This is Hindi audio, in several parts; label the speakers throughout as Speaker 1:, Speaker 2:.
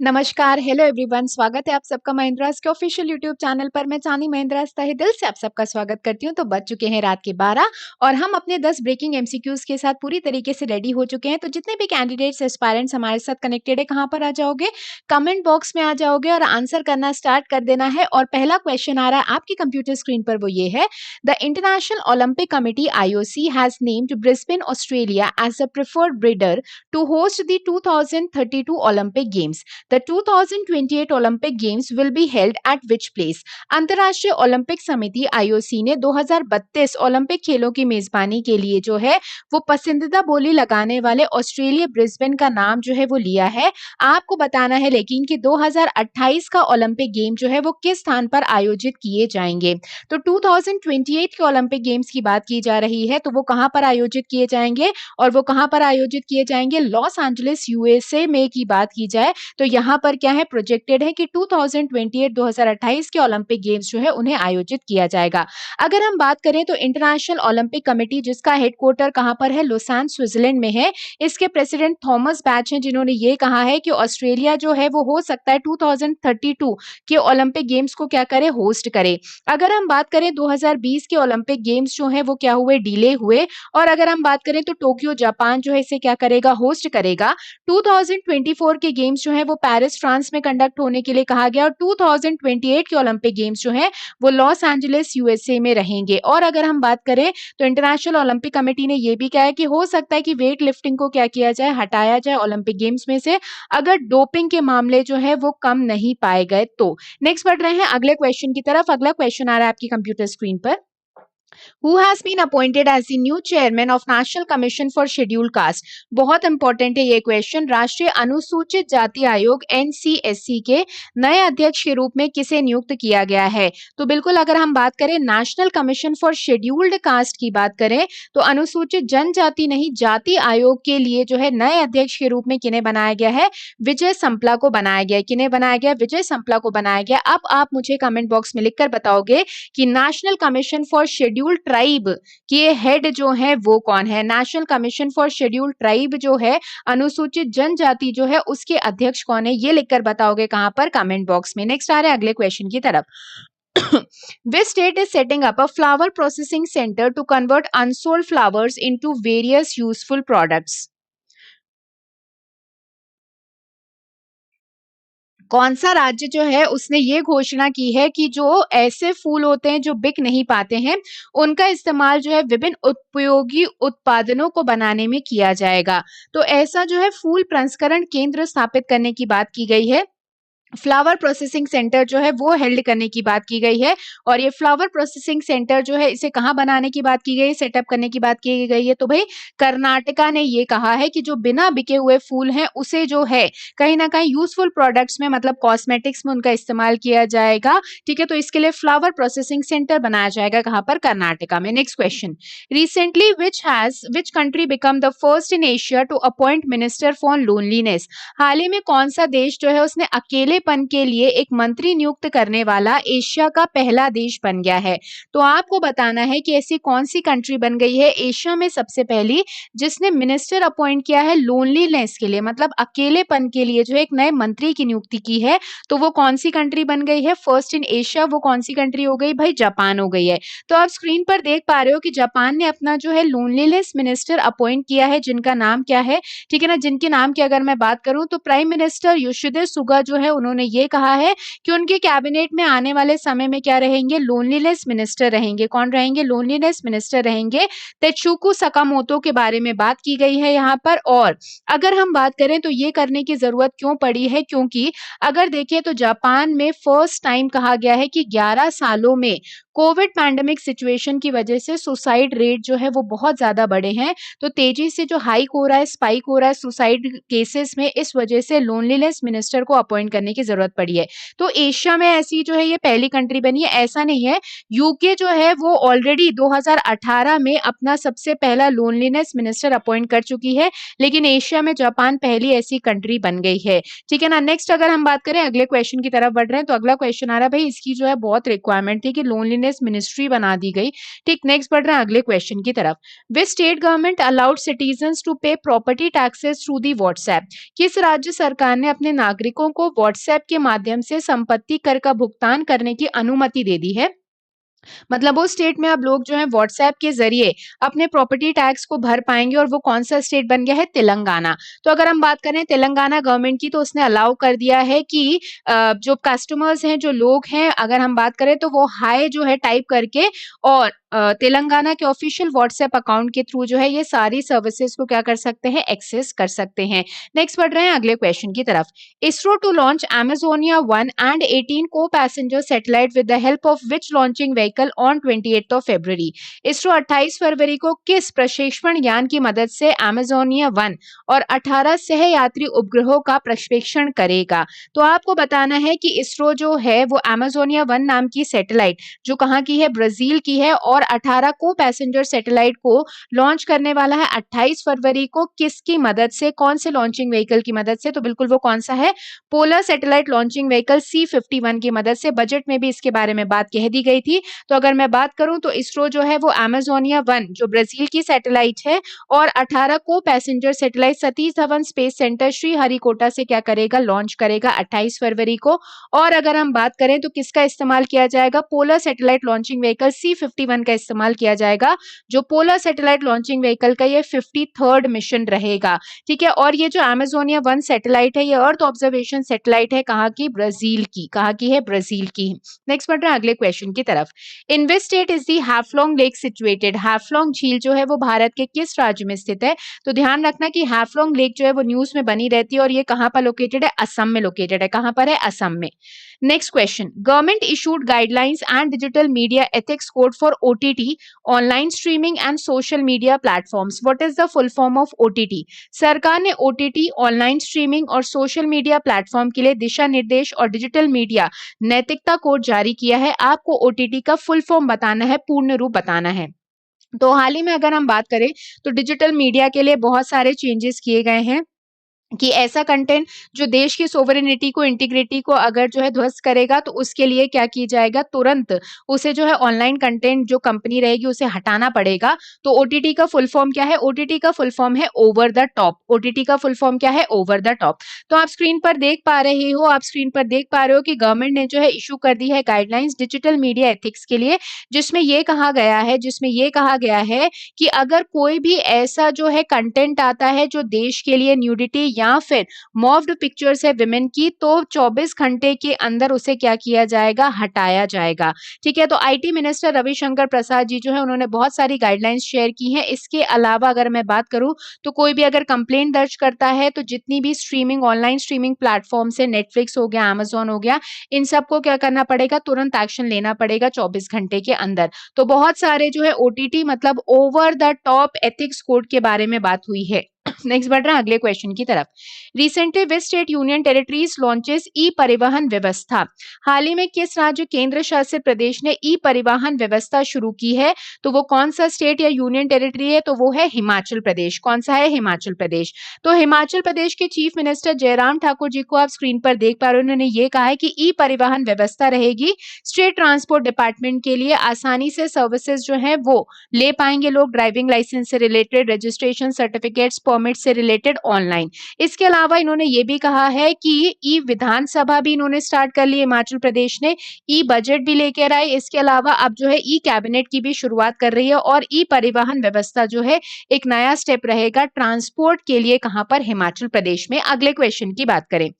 Speaker 1: नमस्कार, हेलो एवरीवन, स्वागत है आप सबका महिंद्रास के ऑफिशियल यूट्यूब चैनल पर। मैं चांदी महिंद्रास तहे दिल से आप सबका स्वागत करती हूँ। तो बज चुके हैं रात के 12 और हम अपने 10 ब्रेकिंग एमसीक्यूज के साथ पूरी तरीके से रेडी हो चुके हैं। तो जितने भी कैंडिडेट्स एस्पायरेंट्स हमारे साथ कनेक्टेड है, कहाँ पर आ जाओगे? कमेंट बॉक्स में आ जाओगे और आंसर करना स्टार्ट कर देना है। और पहला क्वेश्चन आ रहा है आपकी कंप्यूटर स्क्रीन पर, वो ये है, the International Olympic Committee IOC has named Brisbane Australia as a preferred bidder to host the 2032 Olympic Games. The 2028 Olympic Games will be held at which place? अंतर्राष्ट्रीय ओलंपिक समिति IOC ने 2032 ओलंपिक खेलों की मेजबानी के लिए जो है वो पसंदीदा बोली लगाने वाले ऑस्ट्रेलिया ब्रिस्बेन का नाम जो है वो लिया है। आपको बताना है लेकिन कि 2028 का ओलंपिक गेम जो है वो किस स्थान पर आयोजित किए जाएंगे। तो 2028 के ओलंपिक गेम्स की बात की जा रही है, तो वो कहाँ पर आयोजित किए जाएंगे और वो कहाँ पर आयोजित किए जाएंगे? लॉस एंजलिस USA में की बात की जाए तो यहाँ पर क्या है, प्रोजेक्टेड है कि 2028 के ओलंपिक गेम्स जो है उन्हें आयोजित किया जाएगा। अगर हम बात करें तो इंटरनेशनल ओलंपिक कमेटी जिसका हेडक्वार्टर कहाँ पर है, लोसान स्विट्जरलैंड में है। इसके प्रेसिडेंट थॉमस बैच हैं जिन्होंने ये कहा है कि ऑस्ट्रेलिया जो है वो हो सकता है 2032 के ओलंपिक गेम्स को क्या करे, होस्ट करे। अगर हम बात करें 2020 के ओलंपिक गेम्स जो है वो क्या हुए, डिले हुए। और अगर हम बात करें तो टोक्यो जापान जो है इसे क्या करेगा, होस्ट करेगा। 2024 के गेम्स जो है वो पेरिस फ्रांस में कंडक्ट होने के लिए कहा गया और 2028 के ओलंपिक गेम्स जो है वो लॉस एंजलिस USA में रहेंगे। और अगर हम बात करें तो इंटरनेशनल ओलंपिक कमेटी ने यह भी कहा है कि हो सकता है कि वेट लिफ्टिंग को क्या किया जाए, हटाया जाए ओलंपिक गेम्स में से, अगर डोपिंग के मामले जो है वो कम नहीं पाए गए तो। नेक्स्ट बढ़ रहे हैं अगले क्वेश्चन की तरफ। अगला क्वेश्चन आ रहा है आपकी कंप्यूटर स्क्रीन पर। Who has been appointed as the new chairman of National Commission for Scheduled Caste? बहुत इंपॉर्टेंट है ये क्वेश्चन। राष्ट्रीय अनुसूचित जाति आयोग NCSC के नए अध्यक्ष के रूप में किसे नियुक्त किया गया है? तो बिल्कुल अगर हम बात करें national commission for scheduled caste की बात करें तो अनुसूचित जनजाति नहीं, जाति आयोग के लिए जो है नए अध्यक्ष के रूप में किन्हें बनाया गया है? विजय संपला को बनाया गया। किन्हें बनाया गया? विजय संपला को बनाया गया। अब आप मुझे कमेंट बॉक्स में लिखकर बताओगे कि national commission for scheduled tribe के हेड जो है वो कौन है? National commission for scheduled tribe जो है, अनुसूचित जनजाति जो है, उसके अध्यक्ष कौन है? ये लिखकर बताओगे कहां पर? कमेंट बॉक्स में। नेक्स्ट आ रहे हैं अगले क्वेश्चन की तरफ। Which state is setting up a flower processing center to convert unsold flowers into various useful products? कौन सा राज्य जो है उसने ये घोषणा की है कि जो ऐसे फूल होते हैं जो बिक नहीं पाते हैं, उनका इस्तेमाल जो है विभिन्न उपयोगी उत्पादनों को बनाने में किया जाएगा। तो ऐसा जो है फूल प्रसंस्करण केंद्र स्थापित करने की बात की गई है। फ्लावर प्रोसेसिंग सेंटर जो है वो हेल्ड करने की बात की गई है। और ये फ्लावर प्रोसेसिंग सेंटर जो है इसे कहाँ बनाने की बात की गई है, सेटअप करने की बात की गई है? तो भाई कर्नाटका ने ये कहा है कि जो बिना बिके हुए फूल हैं उसे जो है कहीं ना कहीं यूजफुल प्रोडक्ट्स में, मतलब कॉस्मेटिक्स में उनका इस्तेमाल किया जाएगा। ठीक है, तो इसके लिए फ्लावर प्रोसेसिंग सेंटर बनाया जाएगा। कहाँ पर? कर्नाटका में। Next question. Recently which country become the first in Asia to appoint minister for loneliness? हाल ही में कौन सा देश जो है उसने अकेलेपन के लिए एक मंत्री नियुक्त करने वाला एशिया का पहला देश बन गया है? तो आपको बताना है कि ऐसी कौन सी कंट्री बन गई है एशिया में सबसे पहली जिसने मिनिस्टर अपॉइंट किया है लोनलीनेस के लिए, मतलब अकेलेपन के लिए जो है एक नए मंत्री की नियुक्ति की है। तो वो कौन सी कंट्री बन गई है? फर्स्ट इन एशिया वो कौन सी कंट्री हो गई? भाई जापान हो गई है। तो आप स्क्रीन पर देख पा रहे हो कि जापान ने अपना जो है लोनलीनेस मिनिस्टर अपॉइंट किया है, जिनका नाम क्या है? ठीक है ना, जिनके नाम की अगर मैं बात करूं तो प्राइम मिनिस्टर योशिहिदे सुगा जो है उन्होंने ये कहा है कि उनके कैबिनेट में आने वाले समय में क्या रहेंगे? लोनलीनेस मिनिस्टर रहेंगे। कौन रहेंगे? लोनलीनेस मिनिस्टर रहेंगे। तेत्सुको सकामोतो के बारे में बात की गई है यहाँ पर। और अगर हम बात करें तो ये करने की जरूरत क्यों पड़ी है? क्योंकि अगर देखें तो जापान में फर्स्ट टाइम कहा गया है कि 11 सालों में कोविड पैंडेमिक सिचुएशन की वजह से सुसाइड रेट जो है वो बहुत ज्यादा बढ़े हैं। तो तेजी से जो हाइक हो रहा है, स्पाइक हो रहा है सुसाइड केसेस में, इस वजह से लोनलीनेस मिनिस्टर को अपॉइंट करने की जरूरत पड़ी है। तो एशिया में ऐसी जो है ये पहली कंट्री बनी है, ऐसा नहीं है। यूके जो है वो ऑलरेडी 2018 में अपना सबसे पहला लोनलीनेस मिनिस्टर अपॉइंट कर चुकी है, लेकिन एशिया में जापान पहली ऐसी कंट्री बन गई है। ठीक है ना। नेक्स्ट अगर हम बात करें अगले क्वेश्चन की तरफ बढ़ रहे हैं तो अगला क्वेश्चन आ रहा है, भाई इसकी जो है बहुत रिक्वायरमेंट थी कि लोनलीनेस क्लीनलीनेस मिनिस्ट्री बना दी गई। ठीक, नेक्स्ट बढ़ रहे हैं अगले क्वेश्चन की तरफ। Which state government allowed citizens to pay property taxes through the WhatsApp? किस राज्य सरकार ने अपने नागरिकों को व्हाट्सएप के माध्यम से संपत्ति कर का भुगतान करने की अनुमति दे दी है? मतलब उस स्टेट में अब लोग जो है व्हाट्सएप के जरिए अपने प्रॉपर्टी टैक्स को भर पाएंगे, और वो कौन सा स्टेट बन गया है? तेलंगाना। तो अगर हम बात करें तेलंगाना गवर्नमेंट की, तो उसने अलाउ कर दिया है कि जो कस्टमर्स हैं, जो लोग हैं, अगर हम बात करें तो वो हाई जो है टाइप करके और तेलंगाना के ऑफिशियल व्हाट्सएप अकाउंट के थ्रू जो है ये सारी सर्विसेज को क्या कर सकते हैं? एक्सेस कर सकते हैं। नेक्स्ट बढ़ रहे हैं अगले क्वेश्चन की तरफ। ISRO to launch Amazonia 1 and 18 co-passenger satellite with the help of which launching vehicle on 28th of February? ISRO 28 फरवरी को किस प्रक्षेपण यान की मदद से Amazonia 1 और 18 सहयात्री उपग्रहों का प्रक्षेपण करेगा? तो आपको बताना है कि इसरो जो है वो Amazonia 1 नाम की सैटेलाइट जो कहाँ की है? ब्राजील की है, और 18 को पैसेंजर सैटेलाइट को लॉन्च करने वाला है 28 फरवरी को। किसकी मदद से? कौन से लॉन्चिंग व्हीकल की मदद से? तो बिल्कुल वो कौन सा है? Polar satellite launching vehicle C-51 की मदद से। बजट में भी इसके बारे में बात कह दी गई थी। तो अगर मैं बात करूं तो इसरो जो है वो Amazonia 1 जो ब्राजील की सैटेलाइट है और 18 को passenger satellite Satish Dhawan space centre Sriharikota से क्या करेगा? लॉन्च करेगा 28 फरवरी को। और अगर हम बात करें तो किसका इस्तेमाल किया जाएगा? Polar satellite launching vehicle C-51 का इस्तेमाल किया जाएगा, जो पोलर सैटेलाइट लॉन्चिंग व्हीकल का ये 53rd मिशन रहेगा। ठीक है, और ये जो Amazonia 1 सैटेलाइट है ये अर्थ ऑब्जर्वेशन सैटेलाइट है, कहाँ की? ब्राजील की। कहाँ की है? ब्राजील की। नेक्स्ट बढ़ रहे हैं अगले क्वेश्चन की तरफ। In which state is the Haflong lake situated? Haflong झील जो है वो भारत के किस राज्य में स्थित है? तो ध्यान रखना कि हैफलॉन्ग लेक जो है वो न्यूज में बनी रहती है, और ये कहाँ पर लोकेटेड है? असम में लोकेटेड है। कहाँ पर है? असम में। Next question. Government issued guidelines and digital media ethics code for OTT, online streaming and social media platforms. What is the full form of OTT? सरकार ने OTT, ऑनलाइन स्ट्रीमिंग और सोशल मीडिया प्लेटफॉर्म के लिए दिशा निर्देश और डिजिटल मीडिया नैतिकता कोड जारी किया है। आपको OTT का फुल फॉर्म बताना है, पूर्ण रूप बताना है। तो हाल ही में अगर हम बात करें तो डिजिटल मीडिया के लिए बहुत सारे चेंजेस किए गए हैं कि ऐसा कंटेंट जो देश की सोवरेनिटी को, इंटीग्रिटी को अगर जो है ध्वस्त करेगा, तो उसके लिए क्या किया जाएगा? तुरंत उसे जो है ऑनलाइन कंटेंट जो कंपनी रहेगी उसे हटाना पड़ेगा। तो OTT का फुल फॉर्म क्या है? OTT का फुल फॉर्म है ओवर द टॉप। OTT का फुल फॉर्म क्या है? Over the top. तो आप स्क्रीन पर देख पा रहे हो, आप स्क्रीन पर देख पा रहे हो कि गवर्नमेंट ने जो है इशू कर दी है गाइडलाइंस डिजिटल मीडिया एथिक्स के लिए, जिसमें ये कहा गया है कि अगर कोई भी ऐसा जो है कंटेंट आता है जो देश के लिए न्यूडिटी या फिर मॉव्ड पिक्चर्स है विमेन की, तो 24 घंटे के अंदर उसे क्या किया जाएगा? हटाया जाएगा। ठीक है, तो IT मिनिस्टर रविशंकर प्रसाद जी जो है उन्होंने बहुत सारी गाइडलाइंस शेयर की हैं। इसके अलावा अगर मैं बात करूं तो कोई भी अगर कंप्लेंट दर्ज करता है तो जितनी भी स्ट्रीमिंग, ऑनलाइन स्ट्रीमिंग प्लेटफॉर्म है, नेटफ्लिक्स हो गया, Amazon हो गया, इन सबको क्या करना पड़ेगा? तुरंत एक्शन लेना पड़ेगा 24 घंटे के अंदर। तो बहुत सारे जो है OTT मतलब over the top ethics code के बारे में बात हुई है। नेक्स्ट बढ़ रहा है अगले क्वेश्चन की तरफ। Recently which state union territories launches e Parivahan व्यवस्था? हाल ही में किस राज्य केंद्र शासित प्रदेश ने ई परिवहन व्यवस्था शुरू की है? तो वो कौन सा स्टेट या यूनियन टेरिटरी है? तो वो है हिमाचल प्रदेश। कौन सा है? हिमाचल प्रदेश। तो हिमाचल प्रदेश के चीफ मिनिस्टर जयराम ठाकुर जी को आप स्क्रीन पर देख पा रहे हो, उन्होंने ये कहा है कि ई परिवहन व्यवस्था रहेगी स्टेट ट्रांसपोर्ट डिपार्टमेंट के लिए। आसानी से सर्विसेज जो है वो ले पाएंगे लोग, ड्राइविंग लाइसेंस से रिलेटेड, रजिस्ट्रेशन सर्टिफिकेट्स, परमिट से रिलेटेड ऑनलाइन। इसके अलावा इन्होंने ये भी कहा है कि ई विधानसभा भी इन्होंने स्टार्ट कर ली हिमाचल प्रदेश ने, ई बजट भी लेकर आए। इसके अलावा अब जो है ई कैबिनेट की भी शुरुआत कर रही है, और ई परिवहन व्यवस्था जो है एक नया स्टेप रहेगा ट्रांसपोर्ट के लिए। कहां पर? हिमाचल प्रदेश में। अगले क्वेश्चन की बात करें।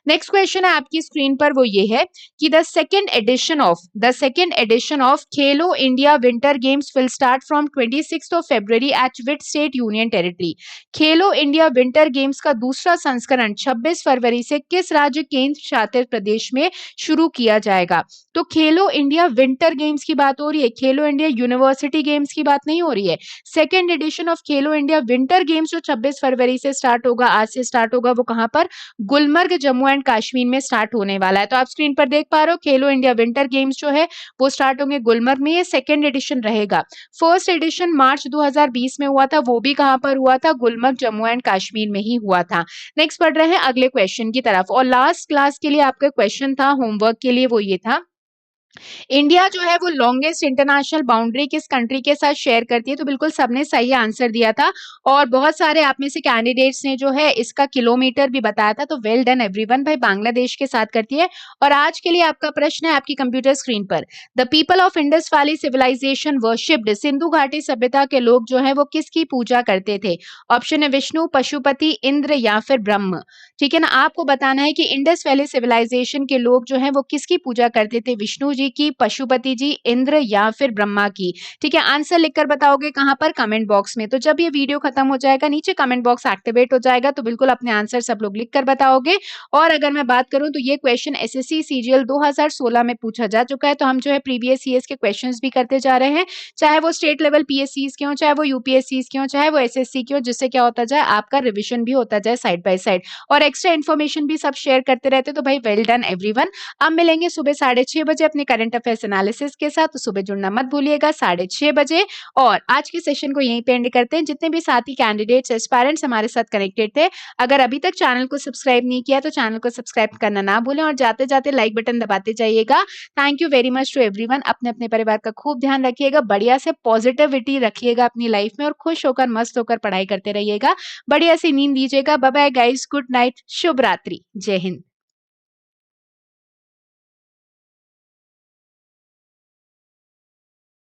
Speaker 1: नेक्स्ट क्वेश्चन है आपकी स्क्रीन पर, वो ये है कि the second edition of Khelo India winter games will start from 26th of February eight which state union territory? Khelo India winter games का दूसरा संस्करण 26 फरवरी से किस राज्य केंद्र शासित प्रदेश में शुरू किया जाएगा? तो खेलो इंडिया विंटर गेम्स की बात हो रही है, खेलो इंडिया यूनिवर्सिटी गेम्स की बात नहीं हो रही है। Second edition of Khelo India winter games जो 26 फरवरी से स्टार्ट होगा, आज से स्टार्ट होगा, वो कहां पर? गुलमर्ग, जम्मू एंड कश्मीर में स्टार्ट होने वाला है। तो आप स्क्रीन पर देख पा रहे हो खेलो इंडिया विंटर गेम्स जो है वो स्टार्ट होंगे गुलमर्ग में। ये सेकेंड एडिशन रहेगा। फर्स्ट एडिशन मार्च 2020 में हुआ था, वो भी कहां पर हुआ था? गुलमर्ग, जम्मू एंड कश्मीर में ही हुआ था। नेक्स्ट पढ़ रहे हैं अगले क्वेश्चन की तरफ, और लास्ट क्लास के लिए आपका क्वेश्चन था होमवर्क के लिए, वो ये था इंडिया जो है वो लॉन्गेस्ट इंटरनेशनल बाउंड्री किस कंट्री के साथ शेयर करती है? तो बिल्कुल सबने सही आंसर दिया था और बहुत सारे आप में से कैंडिडेट्स ने जो है इसका किलोमीटर भी बताया था, तो वेल डन एवरीवन। भाई बांग्लादेश के साथ करती है। और आज के लिए आपका प्रश्न है आपकी कंप्यूटर स्क्रीन पर। The people of Indus valley civilisation worshipped, Sindhu घाटी सभ्यता के लोग जो है वो किसकी पूजा करते थे? ऑप्शन है विष्णु, पशुपति, इंद्र या फिर ब्रह्म। ठीक है ना, आपको बताना है कि इंडस वैली सिविलाइजेशन के लोग जो हैं वो किसकी पूजा करते थे? विष्णु जी की, पशुपति जी, इंद्र या फिर ब्रह्मा की। ठीक है, आंसर लिखकर बताओगे कहाँ पर? कमेंट बॉक्स में। तो जब ये वीडियो खत्म हो जाएगा नीचे कमेंट बॉक्स एक्टिवेट हो जाएगा, तो बिल्कुल अपने आंसर सब लोग लिखकर बताओगे। और अगर मैं बात करूं तो ये क्वेश्चन एसएससी सीजीएल 2016 में पूछा जा चुका है, तो हम जो है प्रीवियस ईयर्स के क्वेश्चंस भी करते जा रहे हैं, चाहे वो स्टेट लेवल पीएससीज के हों, चाहे वो यूपीएससीज के हों, चाहे वो एसएससी के हों, जिससे क्या होता जाए आपका रिविजन भी होता जाए साइड बाय साइड और एक्स्ट्रा इन्फॉर्मेशन भी सब शेयर करते रहते। तो भाई वेल डन एवरीवन। अब मिलेंगे सुबह 6:30 बजे अपने करंट अफेयर्स एनालिसिस के साथ, तो सुबह जुड़ना मत भूलिएगा 6:30 बजे। और आज के सेशन को यहीं पे एंड करते हैं। जितने भी साथी कैंडिडेट्स एस्पायरेंट्स हमारे साथ कनेक्टेड थे, अगर अभी तक चैनल को सब्सक्राइब नहीं किया तो चैनल को सब्सक्राइब करना ना भूलें और जाते जाते लाइक बटन दबाते जाइएगा। Thank you very much to everyone. अपने अपने परिवार का खूब ध्यान रखिएगा, बढ़िया से पॉजिटिविटी रखिएगा अपनी लाइफ में और खुश होकर मस्त होकर पढ़ाई करते रहिएगा। बढ़िया सी नींद लीजिएगा। Bye bye guys, good night, शुभ रात्रि, जय हिंद।